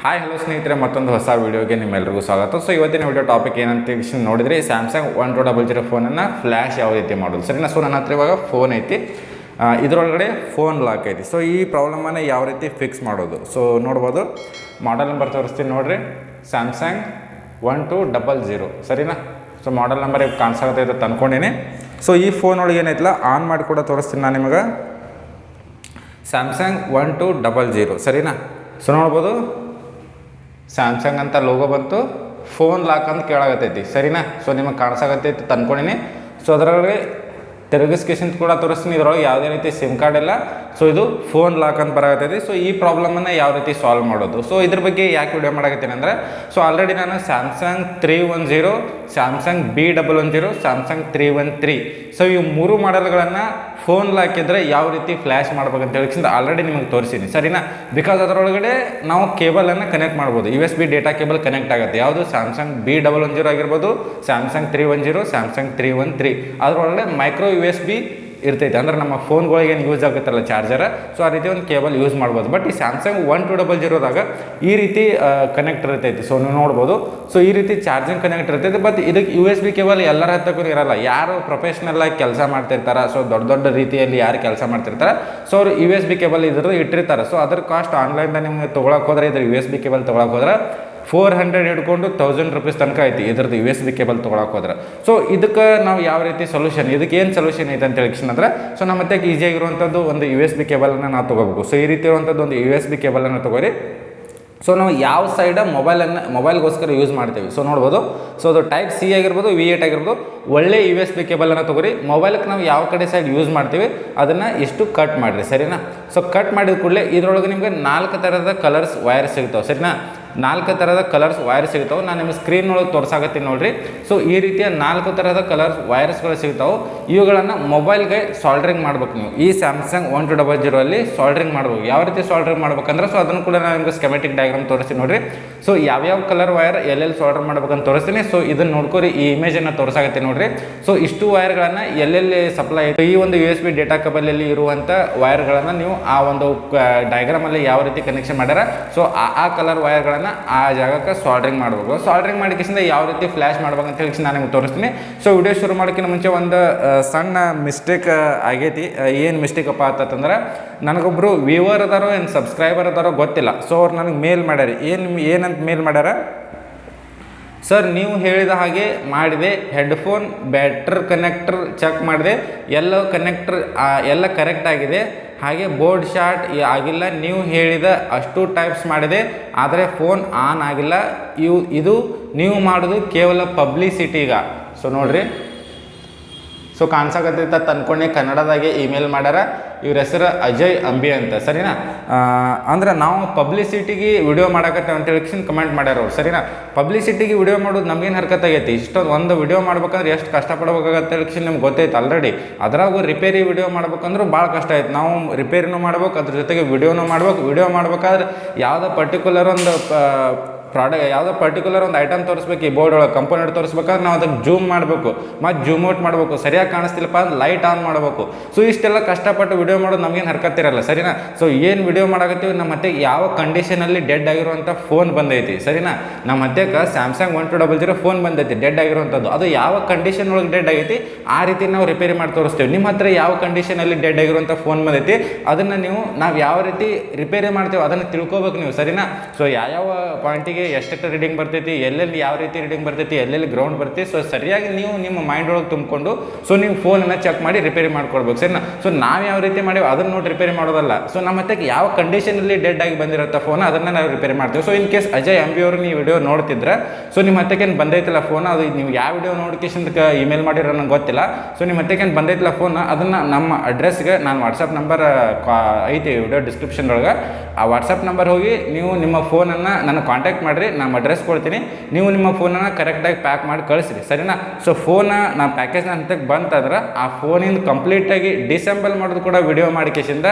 Hi hello ಸ್ನೇಹಿತರೆ, ಮತ್ತೊಂದು ಹೊಸ ವೀಡಿಯೋಗೆ ನಿಮ್ಮೆಲ್ಲರಿಗೂ ಸ್ವಾಗತ. ಸೊ ಇವತ್ತಿನ ವಿಡಿಯೋ ಟಾಪಿಕ್ ಏನಂತ ನೋಡಿದ್ರೆ ಸ್ಯಾಮ್ಸಂಗ್ 1200 ಫೋನನ್ನು ಫ್ಲ್ಯಾಶ್ ಯಾವ ರೀತಿ ಮಾಡೋದು, ಸರಿನಾ. ಸೊ ನನ್ನ ಹತ್ರ ಇವಾಗ ಫೋನ್ ಐತಿ, ಇದರೊಳಗಡೆ ಫೋನ್ ಲಾಕ್ ಐತಿ. ಸೊ ಈ ಪ್ರಾಬ್ಲಮನ್ನು ಯಾವ ರೀತಿ ಫಿಕ್ಸ್ ಮಾಡೋದು, ಸೊ ನೋಡ್ಬೋದು. ಮಾಡೆಲ್ ನಂಬರ್ ತೋರಿಸ್ತೀನಿ ನೋಡಿರಿ, ಸ್ಯಾಮ್ಸಂಗ್ 1200, ಸರಿನಾ. ಸೊ ಮಾಡೆಲ್ ನಂಬರ್ ಈಗ ಕಾಣಿಸಾಗತ್ತೈತೆ ತಂದ್ಕೊಂಡೀನಿ. ಸೊ ಈ ಫೋನ್ ಒಳಗೆ ಏನೈತಿಲ್ಲ ಆನ್ ಮಾಡಿ ಕೂಡ ತೋರಿಸ್ತೀನಿ ನಾನು ನಿಮಗೆ. ಸ್ಯಾಮ್ಸಂಗ್ 1200, ಸರಿನಾ. ಸೊ ನೋಡ್ಬೋದು ಸ್ಯಾಮ್ಸಂಗ್ ಅಂತ ಲೋಗೋ ಬಂತು, ಫೋನ್ ಲಾಕ್ ಅಂತ ಕೇಳಾಗತ್ತೈತಿ, ಸರಿನಾ. ಸೊ ನಿಮಗೆ ಕಾಣಿಸಾಗತ್ತೈತಿ ತಂದ್ಕೊಂಡಿನಿ. ಸೊ ಅದರೊಳಗೆ ತಿರುಗಿಸ್ಕೇಶನ್ ಕೂಡ ತೋರಿಸ್ತೀನಿ. ಇದರೊಳಗೆ ಯಾವುದೇ ರೀತಿ ಸಿಮ್ ಕಾರ್ಡ್ ಇಲ್ಲ. ಸೊ ಇದು ಫೋನ್ ಲಾಕ್ ಅಂತ ಬರಾಗತ್ತೈತಿ. ಸೊ ಈ ಪ್ರಾಬ್ಲಮನ್ನು ಯಾವ ರೀತಿ ಸಾಲ್ವ್ ಮಾಡೋದು, ಸೊ ಇದ್ರ ಬಗ್ಗೆ ಯಾಕೆ ವಿಡಿಯೋ ಮಾಡಾಕತ್ತೀನಿ ಅಂದರೆ, ಸೊ ಆಲ್ರೆಡಿ ನಾನು Samsung 310, Samsung B110, Samsung 313, so ಇವು ಮೂರು ಮಾಡೆಲ್ಗಳನ್ನು ಫೋನ್ ಲಾಕ್ ಇದ್ದರೆ ಯಾವ ರೀತಿ ಫ್ಲ್ಯಾಶ್ ಮಾಡ್ಬೇಕಂತ ಹೇಳಿ ಆಲ್ರೆಡಿ ನಿಮಗೆ ತೋರಿಸಿದ್ದೀನಿ, ಸರಿನಾ. ಬಿಕಾಸ್ ಅದರೊಳಗಡೆ ನಾವು ಕೇಬಲನ್ನು ಕನೆಕ್ಟ್ ಮಾಡ್ಬೋದು, USB ಡೇಟಾ ಕೇಬಲ್ ಕನೆಕ್ಟ್ ಆಗುತ್ತೆ. ಯಾವುದು ಸ್ಯಾಮ್ಸಂಗ್ B110 ಆಗಿರ್ಬೋದು, ಸ್ಯಾಮ್ಸಂಗ್ 310, ಸ್ಯಾಮ್ಸಂಗ್ 313, ಅದರೊಳಗಡೆ ಮೈಕ್ರೋ USB ಇರ್ತೈತೆ. ಅಂದ್ರೆ ನಮ್ಮ ಫೋನ್ಗಳಿಗೆ ಏನು ಯೂಸ್ ಆಗುತ್ತಲ್ಲ ಚಾರ್ಜರ್, ಸೊ ಆ ರೀತಿ ಒಂದು ಕೇಬಲ್ ಯೂಸ್ ಮಾಡ್ಬೋದು. ಬಟ್ ಈ ಸ್ಯಾಮ್ಸಂಗ್ 1200ದಾಗ ಈ ರೀತಿ ಕನೆಕ್ಟ್ ಇರ್ತೈತಿ. ಸೊ ನೀವು ನೋಡ್ಬೋದು, ಸೊ ಈ ರೀತಿ ಚಾರ್ಜಿಂಗ್ ಕನೆಕ್ಟ್ ಇರ್ತೈತೆ. ಬಟ್ ಇದಕ್ಕೆ USB ಕೇಬಲ್ ಎಲ್ಲರ ಹತ್ತಕ್ಕೂ ಇರಲ್ಲ. ಯಾರು ಪ್ರೊಫೆಷ್ನಲ್ ಆಗಿ ಕೆಲಸ ಮಾಡ್ತಿರ್ತಾರೆ, ಸೊ ದೊಡ್ಡ ದೊಡ್ಡ ರೀತಿಯಲ್ಲಿ ಯಾರು ಕೆಲಸ ಮಾಡ್ತಿರ್ತಾರೆ, ಸೊ ಅವರು USB ಕೇಬಲ್ ಇದ್ರದ್ದು ಇಟ್ಟಿರ್ತಾರೆ. ಸೊ ಅದ್ರ ಕಾಸ್ಟ್ ಆನ್ಲೈನ್ದಾಗ ನಿಮ್ಗೆ ತೊಗೊಳಕ್ಕೆ ಹೋದ್ರೆ, ಇದ್ರ USB ಕೇಬಲ್ ತೊಗೊಳಕ್ಕೆ ಹೋದ್ರೆ 400 ಹಿಡ್ಕೊಂಡು 1000 ರೂಪೀಸ್ ತನಕ ಐತಿ ಇದ್ರದ್ದು USB ಕೇಬಲ್ ತೊಗೊಳಕ್ಕೆ ಹೋದ್ರೆ. ಸೊ ಇದಕ್ಕೆ ನಾವು ಯಾವ ರೀತಿ ಸೊಲ್ಯೂಷನ್, ಇದಕ್ಕೆ ಏನು ಸೊಲ್ಯೂಷನ್ ಐತೆ ಅಂತ ಹೇಳಿ ಅಂದರೆ, ಸೊ ನಮ್ಮ ಮತ್ತೆ ಈಸಿಯಾಗಿರುವಂಥದ್ದು ಒಂದು USB ಕೇಬಲನ್ನು ನಾವು ತೊಗೋಬೇಕು. ಸೊ ಈ ರೀತಿ ಇರುವಂಥದ್ದು ಒಂದು USB ಕೇಬಲನ್ನು ತೊಗೊರಿ. ಸೊ ನಾವು ಯಾವ ಸೈಡ ಮೊಬೈಲ್ಗೋಸ್ಕರ ಯೂಸ್ ಮಾಡ್ತೀವಿ, ಸೊ ನೋಡ್ಬೋದು. ಸೊ ಅದು ಟೈಪ್ C ಆಗಿರ್ಬೋದು, V8 ಆಗಿರ್ಬೋದು, ಒಳ್ಳೆ USB ಕೇಬಲನ್ನು ತೊಗೊರಿ. ಮೊಬೈಲ್ಗೆ ನಾವು ಯಾವ ಕಡೆ ಸೈಡ್ ಯೂಸ್ ಮಾಡ್ತೀವಿ ಅದನ್ನು ಇಷ್ಟು ಕಟ್ ಮಾಡಿರಿ, ಸರಿನಾ. ಸೊ ಕಟ್ ಮಾಡಿದ ಕೂಡಲೇ ಇದರೊಳಗೆ ನಿಮಗೆ 4 ಥರದ ಕಲರ್ಸ್ ವೈರ್ ಸಿಗ್ತಾವೆ, ಸರಿನಾ. 4 ಥರದ ಕಲರ್ಸ್ ವೈರ್ ಸಿಗ್ತಾವೆ. ನಾನು ನಿಮ್ಮ ಸ್ಕ್ರೀನ್ ಒಳಗೆ ತೋರ್ಸಾಕತ್ತೀನಿ ನೋಡಿರಿ. ಸೊ ಈ ರೀತಿಯ 4 ಥರದ ಕಲರ್ಸ್ ವೈರ್ಸ್ಗಳು ಸಿಗ್ತಾವೆ. ಇವುಗಳನ್ನು ಮೊಬೈಲ್ಗೆ ಸಾಲ್ಡ್ರಿಂಗ್ ಮಾಡ್ಬೇಕು ನೀವು. ಈ ಸ್ಯಾಮ್ಸಂಗ್ 1200 ಸಾಲ್ಡ್ರಿಂಗ್ ಮಾಡ್ಬೇಕು. ಯಾವ ರೀತಿ ಸಾಲ್ಡ್ರಿಂಗ್ ಮಾಡ್ಬೇಕಂದ್ರೆ, ಸೊ ಅದನ್ನು ಕೂಡ ನಾನು ನಿಮಗೆ ಸ್ಕೆಮೆಟಿಕ್ ಡಯಾಗ್ರಾಮ್ ತೋರಿಸ್ತೀನಿ ನೋಡಿರಿ. ಸೊ ಯಾವ್ಯಾವ ಕಲರ್ ವೈರ್ ಎಲ್ಲೆಲ್ಲಿ ಸಾಲ್ಡರ್ ಮಾಡ್ಬೇಕಂತ ತೋರಿಸ್ತೀನಿ. ಸೊ ಇದನ್ನು ನೋಡ್ಕೊರಿ, ಈ ಇಮೇಜನ್ನು ತೋರ್ಸಾಕತ್ತೀನಿ ನೋಡಿರಿ. ಸೊ ಇಷ್ಟು ವೈರ್ಗಳನ್ನು ಎಲ್ಲೆಲ್ಲಿ ಸಪ್ಲೈ ಆಯಿತು, ಈ ಒಂದು USB ಡೇಟಾ ಕೇಬಲಲ್ಲಿ ಇರುವಂಥ ವೈರ್ಗಳನ್ನು ನೀವು ಆ ಒಂದು ಡಯಾಗ್ರಾಮಲ್ಲಿ ಯಾವ ರೀತಿ ಕನೆಕ್ಷನ್ ಮಾಡ್ಯಾರ, ಸೊ ಆ ಕಲರ್ ವೈರ್ಗಳನ್ನು ಆ ಜಾಗಕ್ಕೆ ಸಾಲ್ಡ್ರಿಂಗ್ ಮಾಡಬೇಕು. ಸಾಲ್ಡ್ರಿಂಗ್ ಮಾಡಿಕಿಂದ ಯಾವ ರೀತಿ ಫ್ಲ್ಯಾಶ್ ಮಾಡ್ಬೇಕಂತ ಹೇಳಿ ನಾನು ನಿಮ್ಗೆ ತೋರಿಸ್ತೀನಿ. ಸೊ ವಿಡಿಯೋ ಶುರು ಮಾಡೋಕ್ಕಿಂತ ಮುಂಚೆ ಒಂದು ಸಣ್ಣ ಮಿಸ್ಟೇಕ್ ಆಗೈತಿ. ಏನು ಮಿಸ್ಟೇಕ್ ಅಪ್ಪ ಅಂತಂದ್ರೆ, ನನಗೊಬ್ಬರು ವ್ಯೂವರ್ ಅದಾರೋ ಏನು ಸಬ್ಸ್ಕ್ರೈಬರ್ ಅದಾರೋ ಗೊತ್ತಿಲ್ಲ. ಸೊ ಅವ್ರು ನನಗೆ ಮೇಲ್ ಮಾಡ್ಯಾರ. ಏನಂತ ಮೇಲ್ ಮಾಡ್ಯಾರ, ಸರ್ ನೀವು ಹೇಳಿದ ಹಾಗೆ ಮಾಡಿದೆ, ಹೆಡ್ಫೋನ್ ಬ್ಯಾಟ್ರಿ ಕನೆಕ್ಟರ್ ಚೆಕ್ ಮಾಡಿದೆ, ಎಲ್ಲ ಕನೆಕ್ಟರ್ ಎಲ್ಲ ಕರೆಕ್ಟ್ ಆಗಿದೆ, ಹಾಗೆ ಬೋರ್ಡ್ ಶಾರ್ಟ್ ಆಗಿಲ್ಲ, ನೀವು ಹೇಳಿದ ಅಷ್ಟು ಟೈಪ್ಸ್ ಮಾಡಿದೆ, ಆದರೆ ಫೋನ್ ಆನ್ ಆಗಿಲ್ಲ. ಇದು ನೀವು ಮಾಡೋದು ಕೇವಲ ಪಬ್ಲಿಸಿಟಿಗ. ಸೊ ನೋಡ್ರಿ, ಸೊ ಕಾಣಿಸಾಕತ್ತೈತ ತಂದ್ಕೊಂಡೆ, ಕನ್ನಡದಾಗೆ ಇಮೇಲ್ ಮಾಡ್ಯಾರ. ಇವ್ರ ಹೆಸರು ಅಜಯ್ ಅಂಬಿ ಅಂತ, ಸರಿನಾ. ಅಂದ್ರೆ ನಾವು ಪಬ್ಲಿಸಿಟಿಗೆ ವಿಡಿಯೋ ಮಾಡಾಕತ್ತೇವೆ ಅಂತ ಹೇಳಿ ಕಮೆಂಟ್ ಮಾಡ್ಯಾರ ಅವ್ರು, ಸರಿನಾ. ಪಬ್ಲಿಸಿಟಿಗೆ ವಿಡಿಯೋ ಮಾಡೋದು ನಮಗೇನು ಹರ್ಕತ್ ಆಗೈತಿ. ಇಷ್ಟೊಂದು ಒಂದು ವಿಡಿಯೋ ಮಾಡ್ಬೇಕಂದ್ರೆ ಎಷ್ಟು ಕಷ್ಟಪಡ್ಬೇಕಾಗತ್ತೆ ಹೇಳಿ ನಿಮ್ಗೆ ಗೊತ್ತೈತೆ ಆಲ್ರೆಡಿ. ಅದ್ರಾಗೂ ರಿಪೇರಿ ವಿಡಿಯೋ ಮಾಡ್ಬೇಕಂದ್ರೂ ಭಾಳ ಕಷ್ಟ ಆಯ್ತು. ನಾವು ರಿಪೇರಿನೂ ಮಾಡ್ಬೇಕು, ಅದ್ರ ಜೊತೆಗೆ ವಿಡಿಯೋನೂ ಮಾಡ್ಬೇಕು. ವಿಡಿಯೋ ಮಾಡ್ಬೇಕಾದ್ರೆ ಯಾವುದೋ ಪರ್ಟಿಕ್ಯುಲರ್ ಒಂದು ಯಾವುದೋ ಪರ್ಟಿಕ್ಯುಲರ್ ಒಂದು ಐಟಮ್ ತೋರಿಸ್ಬೇಕು, ಈ ಬೋರ್ಡ್ ಒಳಗೆ ಕಂಪೋನೆಂಟ್ ತೋರಿಸ್ಬೇಕಾದ್ರೆ ನಾವು ಅದಕ್ಕೆ ಜೂಮ್ ಮಾಡಬೇಕು, ಮತ್ತು ಜೂಮ್ ಔಟ್ ಮಾಡಬೇಕು, ಸರಿಯಾಗಿ ಕಾಣಿಸ್ತಿಲ್ಲಪ್ಪ ಅಂದ್ರೆ ಲೈಟ್ ಆನ್ ಮಾಡಬೇಕು. ಸೊ ಇಷ್ಟೆಲ್ಲ ಕಷ್ಟಪಟ್ಟು ವಿಡಿಯೋ ಮಾಡೋದು ನಮಗೇನು ಹರ್ಕತ್ತಿರಲ್ಲ, ಸರಿನಾ. ಸೊ ಏನು ವಿಡಿಯೋ ಮಾಡಾಕತ್ತೀವಿ, ನಮ್ಮ ಮತ್ತೆ ಯಾವ ಕಂಡೀಷನಲ್ಲಿ ಡೆಡ್ ಆಗಿರುವಂಥ ಫೋನ್ ಬಂದೈತಿ, ಸರಿನಾ. ನಮ್ಮ ಮಧ್ಯಕ್ಕೆ ಸ್ಯಾಮ್ಸಂಗ್ 1200 ಫೋನ್ ಬಂದೈತಿ ಡೆಡ್ ಆಗಿರುವಂಥದ್ದು. ಅದು ಯಾವ ಕಂಡೀಷನ್ ಒಳಗೆ ಡೆಡ್ ಆಗೈತಿ ಆ ರೀತಿ ನಾವು ರಿಪೇರಿ ಮಾಡಿ ತೋರಿಸ್ತೀವಿ. ನಿಮ್ಮ ಹತ್ರ ಯಾವ ಕಂಡೀಷನಲ್ಲಿ ಡೆಡ್ ಆಗಿರುವಂಥ ಫೋನ್ ಬಂದೈತಿ ಅದನ್ನು ನಾವು ಯಾವ ರೀತಿ ರಿಪೇರಿ ಮಾಡ್ತೀವಿ ಅದನ್ನು ತಿಳ್ಕೊಬೇಕು ನೀವು, ಸರಿನಾ. ಸೊ ಯಾವ ಪಾಯಿಂಟಿಗೆ ಎಷ್ಟೆಷ್ಟು ರೀಡಿಂಗ್ ಬರ್ತೈತಿ, ಎಲ್ಲೆಲ್ಲಿ ಯಾವ ರೀತಿ ರೀಡಿಂಗ್ ಬರ್ತೈತಿ, ಎಲ್ಲೆಲ್ಲಿ ಗ್ರೌಂಡ್ ಬರ್ತೈತಿ, ಸೊ ಸರಿಯಾಗಿ ನೀವು ನಿಮ್ಮ ಮೈಂಡ್ ಒಳಗೆ ತುಂಬಿಕೊಂಡು ಸೊ ನೀವು ಫೋನನ್ನು ಚೆಕ್ ಮಾಡಿ ರಿಪೇರಿ ಮಾಡ್ಕೊಡ್ಬೇಕು, ಸರಿನಾ. ಸೊ ನಾವು ಯಾವ ರೀತಿ ಮಾಡೀವಿ ಅದನ್ನು ನೋಡಿ ರಿಪೇರಿ ಮಾಡೋದಲ್ಲ. ಸೊ ನಮ್ಮ ಮತ್ತೆ ಯಾವ ಕಂಡೀಷನಲ್ಲಿ ಡೆಡ್ ಆಗಿ ಬಂದಿರುತ್ತೆ ಫೋನ್ ಅದನ್ನು ನಾವು ರಿಪೇರಿ ಮಾಡ್ತೀವಿ. So in case Ajay Ambi ಅವರು ನೀವು ವಿಡಿಯೋ ನೋಡ್ತಿದ್ರೆ, ಸೊ ನಿಮ್ಮ ಹತ್ತಕ್ಕೇನು ಬಂದೈತಿಲ್ಲ ಫೋನ್, ಅದು ನೀವು ಯಾವ ವಿಡಿಯೋ ನೋಡ್ಕೇಶನ್ಗೆ ಇಮೇಲ್ ಮಾಡಿರೋ ನಂಗೆ ಗೊತ್ತಿಲ್ಲ. ಸೊ ನಿಮ್ಮ ಹತ್ತಕ್ಕೇನು ಬಂದೈತಿಲ್ಲ ಫೋನ್, ಅದನ್ನು ನಮ್ಮ ಅಡ್ರೆಸ್ಗೆ ನಾನು ವಾಟ್ಸಪ್ ನಂಬರ್ ಐತಿ ವಿಡಿಯೋ ಡಿಸ್ಕ್ರಿಪ್ಷನ್ ಒಳಗೆ, ಆ ವಾಟ್ಸಪ್ ನಂಬರ್ ಹೋಗಿ ನೀವು ನಿಮ್ಮ ಫೋನನ್ನು ನನಗೆ ಕಾಂಟ್ಯಾಕ್ಟ್ ಮಾಡಿ. ಮಾಡಿರಿ, ನಾನು ಅಡ್ರೆಸ್ ಕೊಡ್ತೀನಿ, ನೀವು ನಿಮ್ಮ ಫೋನನ್ನು ಕರೆಕ್ಟಾಗಿ ಪ್ಯಾಕ್ ಮಾಡಿ ಕಳಿಸ್ರಿ ಸರಿನಾ. ಸೊ ಫೋನ ನಾ ಪ್ಯಾಕೇಜ್ನ ಹಂತಕ್ಕೆ ಬಂತಂದ್ರೆ ಆ ಫೋನಿಂದ ಕಂಪ್ಲೀಟಾಗಿ ಡಿಸೆಂಬಲ್ ಮಾಡೋದು ಕೂಡ ವಿಡಿಯೋ ಮಾಡಿ ಕೇಸಿಂದ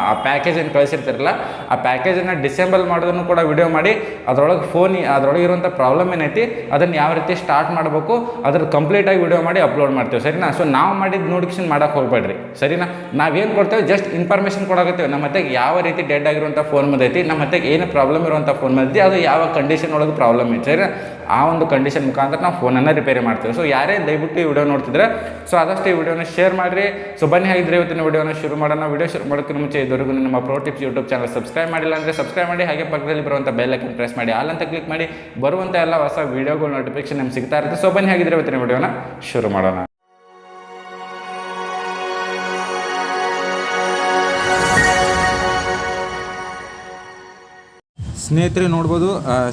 ಆ ಪ್ಯಾಕೇಜನ್ನು ಕಳಿಸಿರ್ತಿರಲ್ಲ ಆ ಪ್ಯಾಕೇಜನ್ನು ಡಿಸೆಂಬಲ್ ಮಾಡೋದನ್ನು ಕೂಡ ವಿಡಿಯೋ ಮಾಡಿ ಅದರೊಳಗೆ ಇರುವಂಥ ಪ್ರಾಬ್ಲಮ್ ಏನೈತಿ ಅದನ್ನು ಯಾವ ರೀತಿ ಸ್ಟಾರ್ಟ್ ಮಾಡಬೇಕು ಅದ್ರ ಕಂಪ್ಲೀಟಾಗಿ ವಿಡಿಯೋ ಮಾಡಿ ಅಪ್ಲೋಡ್ ಮಾಡ್ತೀವಿ ಸರಿನಾ. ಸೊ ನಾವು ಮಾಡಿದ ನೋಟಿಫಿಕೇಶನ್ ಮಾಡೋಕೆ ಹೋಗ್ಬೇಡ್ರಿ ಸರಿನಾ. ನಾವೇನು ಕೊಡ್ತೇವೆ ಜಸ್ಟ್ ಇನ್ಫಾರ್ಮೇಷನ್ ಕೊಡಾಕತ್ತೇವೆ, ನಮ್ಮ ಹತ್ತಿರ ಯಾವ ರೀತಿ ಡೆಡ್ ಆಗಿರುವಂಥ ಫೋನ್ ಬಂದೈತಿ, ನಮ್ಮ ಹತ್ತಿರ ಏನು ಪ್ರಾಬ್ಲಮ್ ಇರುವಂಥ ಫೋನ್ ಬಂದೈತಿ, ಅದು ಯಾವ ಕಂಡೀಷನ್ ಒಳಗೆ ಪ್ರಾಬ್ಲಮ್ ಐತಿ ಸರಿನಾ. ಆ ಒಂದು ಕಂಡೀಷನ್ ಮುಖಾಂತರ ನಾವು ಫೋನನ್ನು ರಿಪೇರಿ ಮಾಡ್ತೀವಿ. ಸೊ ಯಾರೇ ದಯವಿಟ್ಟು ಈ ವಿಡಿಯೋ ನೋಡ್ತಿದ್ರೆ ಸೊ ಆದಷ್ಟು ಈ ವಿಡಿಯೋನ ಶೇರ್ ಮಾಡಿರಿ. ಸೊ ಬನ್ನಿ ಹಾಗಿದ್ರೆ ಇವತ್ತಿನ ವಿಡಿಯೋನ ಶುರು ಮಾಡೋಣ. ವಿಡಿಯೋ ಶುರು ಮಾಡೋಕ್ಕಿಂತ ಮುಂಚೆ ಇದುವರೆಗೂ ನಮ್ಮ pro tips YouTube channel subscribe ಮಾಡಿಲ್ಲ ಅಂದರೆ ಸಬ್ಸ್ಕ್ರೈಬ್ ಮಾಡಿ, ಹಾಗೆ ಪಕ್ಕದಲ್ಲಿ ಬರುವಂಥ ಬೆಲ್ ಐಕನ್ ಪ್ರೆಸ್ ಮಾಡಿ, ಆಲ್ ಅಂತ ಕ್ಲಿಕ್ ಮಾಡಿ, ಬರುವಂಥ ಎಲ್ಲ ಹೊಸ ವೀಡಿಯೋಗಳ ನೋಟಿಫಿಕೇಶನ್ ನಿಮ್ಗೆ ಸಿಗ್ತಾ ಇರುತ್ತೆ. ಸೊ ಬನ್ನಿ ಹಾಗಿದ್ರೆ ಇವತ್ತಿನ ವಿಡಿಯೋನ ಶುರು ಮಾಡೋಣ. ಸ್ನೇಹಿತರೆ ನೋಡ್ಬೋದು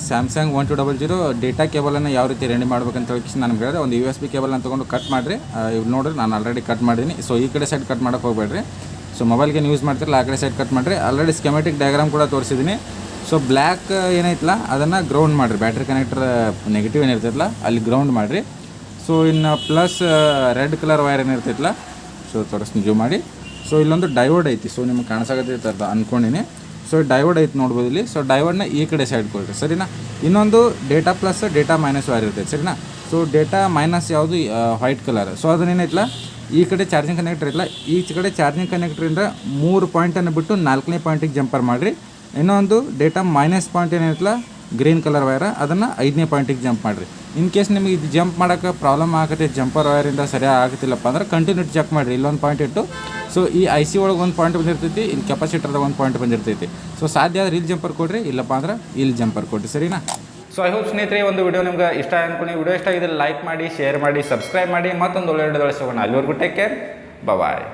ಸ್ಯಾಮ್ಸಂಗ್ 1200 ಡೇಟಾ ಕೇಬಲನ್ನು ಯಾವ ರೀತಿ ರೆಡಿ ಮಾಡ್ಬೇಕಂತ ಹೇಳಿ ನಾನು ಹೇಳಿದೆ. ಒಂದು USB ಕೇಬಲನ್ನು ತೊಗೊಂಡು ಕಟ್ ಮಾಡಿರಿ. ಇವ್ರು ನೋಡ್ರಿ ನಾನು ಆಲ್ರೆಡಿ ಕಟ್ ಮಾಡಿದ್ದೀನಿ. ಸೊ ಈ ಕಡೆ ಸೈಡ್ ಕಟ್ ಮಾಡೋಕ್ಕೆ ಹೋಗಬೇಡ್ರಿ. ಸೊ ಮೊಬೈಲ್ಗೆ ಯೂಸ್ ಮಾಡ್ತಿರಲ್ಲ ಆ ಕಡೆ ಸೈಡ್ ಕಟ್ ಮಾಡಿರಿ. ಆಲ್ರೆಡಿ ಸ್ಕೆಮೆಟಿಕ್ ಡಯಾಗ್ರಾಮ್ ಕೂಡ ತೋರಿಸಿದ್ದೀನಿ. ಸೊ ಬ್ಲ್ಯಾಕ್ ಏನೈತಲ್ಲ ಅದನ್ನು ಗ್ರೌಂಡ್ ಮಾಡಿರಿ, ಬ್ಯಾಟ್ರಿ ಕನೆಕ್ಟರ್ ನೆಗೆಟಿವ್ ಏನಿರ್ತೈತಲ್ಲ ಅಲ್ಲಿ ಗ್ರೌಂಡ್ ಮಾಡಿರಿ. ಸೊ ಇನ್ನು ಪ್ಲಸ್ ರೆಡ್ ಕಲರ್ ವೈರ್ ಏನಿರ್ತೈತಲ್ಲ ಸೊ ತೋರಿಸ್ತೀನಿ ಜೂಮ್ ಮಾಡಿ. ಸೊ ಇಲ್ಲೊಂದು ಡಯೋಡ್ ಐತಿ, ಸೊ ನಿಮ್ಗೆ ಕಾಣಿಸಾಗತ್ತೈತೆ ಅಂದ್ಕೊಂಡಿನಿ. ಸೊ ಡಯೋಡ್ ಐತೆ ನೋಡ್ಬೋದು ಇಲ್ಲಿ. ಸೊ ಡಯೋಡ್ನ ಈ ಕಡೆ ಸೈಡ್ ಕೊಡ್ರಿ ಸರಿನಾ. ಇನ್ನೊಂದು data plus data minus wire ಇರ್ತೈತೆ ಸರಿನಾ. ಸೊ ಡೇಟಾ ಮೈನಸ್ ಯಾವುದು ವೈಟ್ ಕಲರ್. ಸೊ ಅದನ್ನೇನೈತಲ್ಲ ಈ ಕಡೆ ಚಾರ್ಜಿಂಗ್ ಕನೆಕ್ಟರ್ ಇಲ್ಲ, ಈ ಕಡೆ ಚಾರ್ಜಿಂಗ್ ಕನೆಕ್ಟ್ರಿಂದ 3 ಪಾಯಿಂಟನ್ನು ಬಿಟ್ಟು 4ನೇ ಪಾಯಿಂಟಿಗೆ ಜಂಪರ್ ಮಾಡಿರಿ. ಇನ್ನೊಂದು ಡೇಟಾ ಮೈನಸ್ ಪಾಯಿಂಟ್ ಏನೈತಲ್ಲ ಗ್ರೀನ್ ಕಲರ್ ವೈರ ಅದನ್ನು 5ನೇ ಪಾಯಿಂಟಿಗೆ ಜಂಪ್ ಮಾಡಿರಿ. ಇನ್ ಕೇಸ್ ನಿಮಗೆ ಇದು ಜಂಪ್ ಮಾಡೋಕ್ಕೆ ಪ್ರಾಬ್ಲಮ್ ಆಗುತ್ತೆ, ಜಂಪರ್ ವೈರಿಂದ ಸರಿಯಾಗಿ ಆಗುತ್ತಿಲ್ಲಪ್ಪ ಅಂದ್ರೆ ಕಂಟಿನ್ಯೂ ಚೆಕ್ ಮಾಡಿರಿ. ಇಲ್ಲೊಂದು ಪಾಯಿಂಟ್ ಇಟ್ಟು ಸೊ ಈ IC ಒಳಗೆ ಒಂದು ಪಾಯಿಂಟ್ ಬಂದಿರ್ತೈತಿ, ಇಲ್ಲಿ ಕೆಪಾಸಿಟರ್ದಾಗ ಒಂದು ಪಾಯಿಂಟ್ ಬಂದಿರ್ತೈತಿ. ಸೊ ಸಾಧ್ಯ ಆದ್ರೆ ಇಲ್ಲಿ ಜಂಪರ್ ಕೊಡಿರಿ, ಇಲ್ಲಪ್ಪ ಅಂದ್ರೆ ಇಲ್ಲಿ ಜಂಪರ್ ಕೊಡಿರಿ ಸರಿನಾ. ಸೊ ಐ ಹೋಪ್ ಸ್ನೇಹಿತರೆ ಒಂದು ವಿಡಿಯೋ ನಿಮ್ಗೆ ಇಷ್ಟ ಅನ್ಕೊಂಡು ವಿಡಿಯೋ ಇಷ್ಟ ಆಗಿದ್ರೆ ಲೈಕ್ ಮಾಡಿ, ಶೇರ್ ಮಾಡಿ, ಸಬ್ಸ್ಕ್ರೈಬ್ ಮಾಡಿ. ಮತ್ತೊಂದು ಒಳ್ಳೆ ವಿಡಿಯೋದಲ್ಲಿ ಸಿಗೋಣ. ಅಲ್ಲಿವರೆಗೂ ಟೇಕ್ ಕೇರ್, ಬಾಯ್.